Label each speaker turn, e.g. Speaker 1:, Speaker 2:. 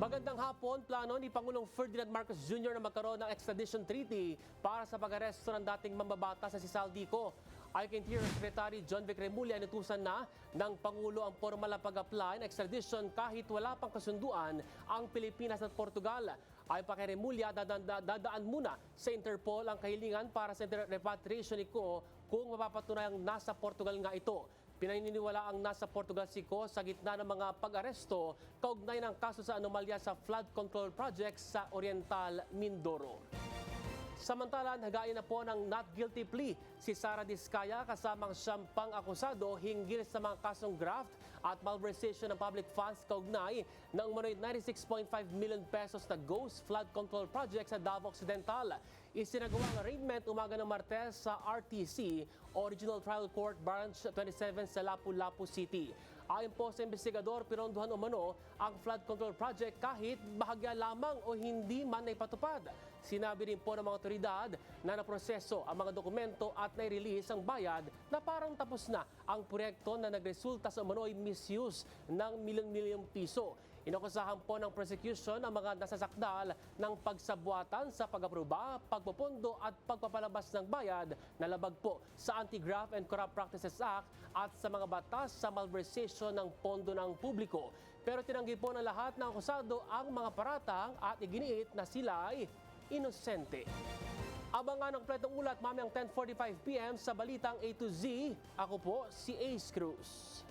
Speaker 1: Magandang hapon, plano ni Pangulong Ferdinand Marcos Jr. na magkaroon ng extradition treaty para sa pag-aresto ng dating mambabatas na si Saldico. Ayon kay Interior Secretary John Vic Remulla, inutusan na ng Pangulo ang formal na pag-apply ng extradition kahit wala pang kasunduan ang Pilipinas at Portugal. Ayon pa kay Remulla, dadaan muna sa Interpol ang kahilingan para sa repatriation ni Ko kung mapapatunayang nasa Portugal nga ito. Pinaniniwala ang nasa Portugal si Ko sa gitna ng mga pag-aresto kaugnay ng kaso sa anomalya sa flood control project sa Oriental Mindoro. Samantala, nagain na po ng not guilty plea si Sara Diskaya kasamang siyang pang-akusado hinggil sa mga kasong graft at malversation ng public funds kaugnay ng umano'y 96.5 million pesos na ghost flood control project sa Davao Occidental. Isinagawang arraignment umaga ng Martes sa RTC, Original Trial Court Branch 27 sa Lapu-Lapu City. Ayon po sa investigador, pinondohan umano ang flood control project kahit bahagya lamang o hindi man naipatupad. Sinabi rin po ng mga otoridad na naproseso ang mga dokumento at nai-release ang bayad na parang tapos na ang proyekto na nagresulta sa umano'y misuse ng milyon-milyong piso. Inakusahan po ng prosecution ang mga nasasakdal ng pagsabuatan sa pag-aproba, pagpopondo at pagpapalabas ng bayad na labag po sa Anti-Graft and Corrupt Practices Act at sa mga batas sa malversation ng pondo ng publiko. Pero tinanggi po ng lahat ng akusado ang mga paratang at iginiit na sila ay inosente. Abangan ang pletong ulat mamayang 10:45 PM sa Balitang A to Z. Ako po si Ace Cruz.